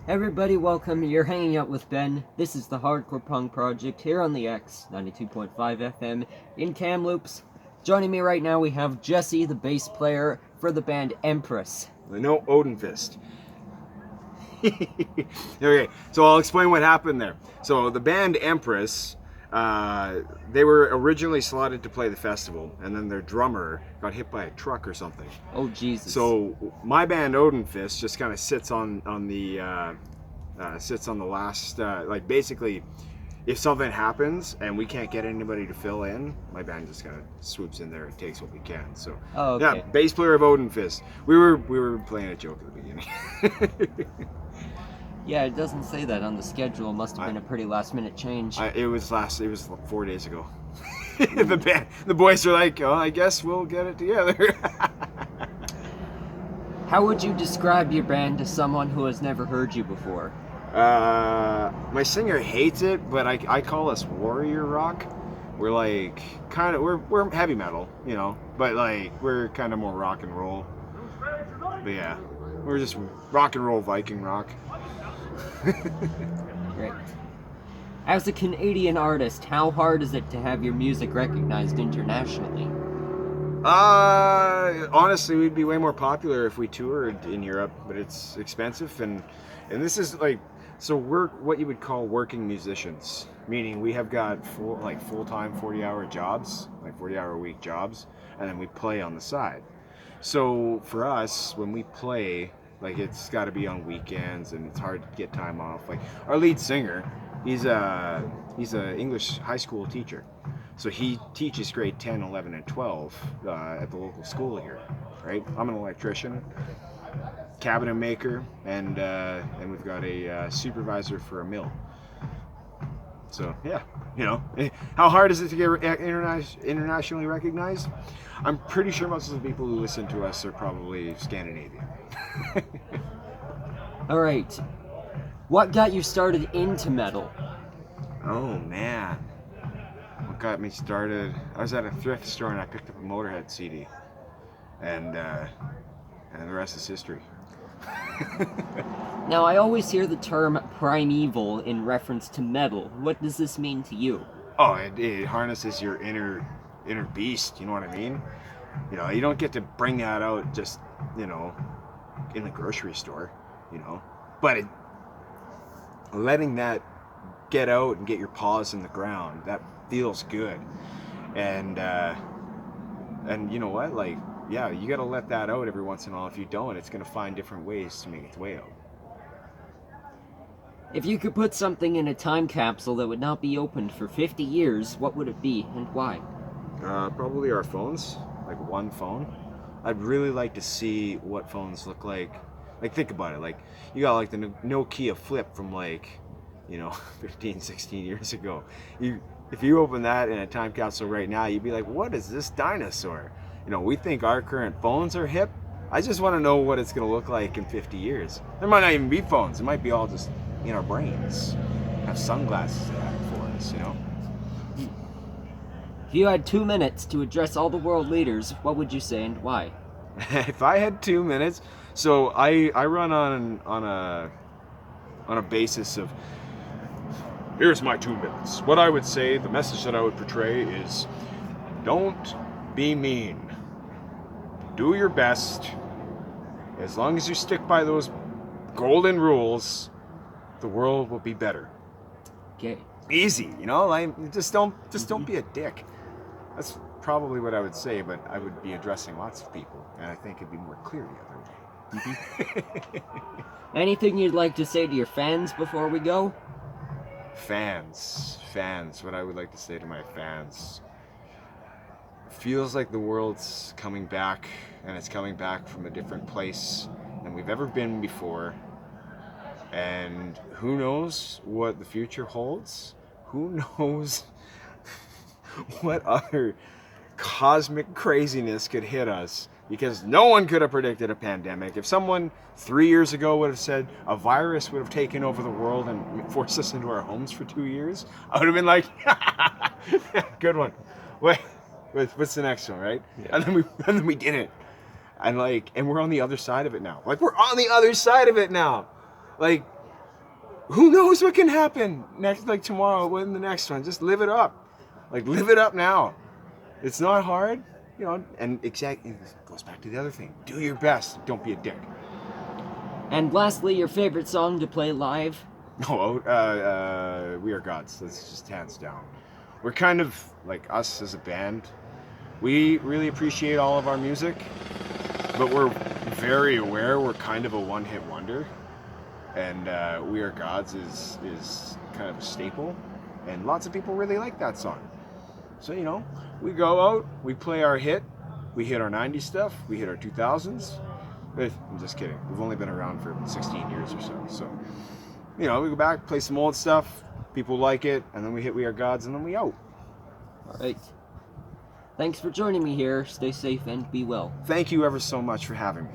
Everybody, welcome. You're hanging out with Ben. This is the Hardcore Punk Project here on the X 92.5 FM in Kamloops. Joining me right now, we have Jesse, the bass player for the band Empress. No, Odinfist. Okay, so I'll explain what happened there. So the band Empress, they were originally slotted to play the festival, and then their drummer got hit by a truck or something. Oh, Jesus. So my band Odinfist just kind of sits on the last, like basically, if something happens and we can't get anybody to fill in, my band just kind of swoops in there and takes what we can. So okay. Yeah, bass player of Odinfist. We were playing a joke at the beginning. Yeah, it doesn't say that on the schedule. Must have been a pretty last-minute change. It was 4 days ago. The boys are like, oh, I guess we'll get it together. How would you describe your band to someone who has never heard you before? My singer hates it, but I call us warrior rock. We're like we're heavy metal, you know, but like we're kind of more rock and roll. But yeah, we're just rock and roll Viking rock. Great. As a Canadian artist, how hard is it to have your music recognized internationally? Honestly, we'd be way more popular if we toured in Europe, but it's expensive, and this is like, so we're what you would call working musicians, meaning we have got full-time 40-hour jobs, like 40-hour-a-week jobs, and then we play on the side. So for us, when we play, like it's got to be on weekends, and it's hard to get time off. Like our lead singer, he's a English high school teacher. So he teaches grade 10, 11, and 12 at the local school here, right? I'm an electrician, cabinet maker, and we've got a supervisor for a mill. So yeah, you know, how hard is it to get internationally recognized? I'm pretty sure most of the people who listen to us are probably Scandinavian. All right. What got you started into metal? Oh man. What got me started? I was at a thrift store and I picked up a Motorhead CD, and the rest is history. Now, I always hear the term primeval in reference to metal. What does this mean to you? Oh, it harnesses your inner beast. You know what I mean? You know, you don't get to bring that out just, you know, in the grocery store. You know, but letting that get out and get your paws in the ground, that feels good. And you know what, like, yeah, you gotta let that out every once in a while. If you don't, it's gonna find different ways to make its way out. If you could put something in a time capsule that would not be opened for 50 years, what would it be and why? Probably our phones, like one phone. I'd really like to see what phones look like. Like, think about it, like, you got like the Nokia flip from like, you know, 15, 16 years ago. If you open that in a time capsule right now, you'd be like, what is this dinosaur? You know, we think our current phones are hip. I just want to know what it's going to look like in 50 years. There might not even be phones. It might be all just in our brains. Have sunglasses that have for us, you know? If you had 2 minutes to address all the world leaders, what would you say and why? If I had 2 minutes, so I run on a basis of, here's my 2 minutes. What I would say, the message that I would portray is, don't be mean. Do your best. As long as you stick by those golden rules, the world will be better. Okay. Easy, you know, like just don't be a dick. That's probably what I would say, but I would be addressing lots of people, and I think it'd be more clear the other way. Anything you'd like to say to your fans before we go? Fans, what I would like to say to my fans. It feels like the world's coming back, and it's coming back from a different place than we've ever been before. And who knows what the future holds? Who knows what other cosmic craziness could hit us? Because no one could have predicted a pandemic. If someone 3 years ago would have said a virus would have taken over the world and forced us into our homes for 2 years, I would have been like, good one. Wait, what's the next one, right? Yeah. And then we did it. And we're on the other side of it now. Like, we're on the other side of it now. Like, who knows what can happen next, like tomorrow, in the next one. Just live it up. Like, live it up now. It's not hard, you know, and exactly, it goes back to the other thing. Do your best. Don't be a dick. And lastly, your favorite song to play live? Oh, We Are Gods. That's just hands down. We're kind of, like, us as a band, we really appreciate all of our music, but we're very aware we're kind of a one-hit wonder. And We Are Gods is kind of a staple, and lots of people really like that song. So, you know, we go out, we play our hit, we hit our 90s stuff, we hit our 2000s. I'm just kidding. We've only been around for 16 years or so. So, you know, we go back, play some old stuff, people like it, and then we hit We Are Gods, and then we out. All right. Thanks for joining me here. Stay safe and be well. Thank you ever so much for having me.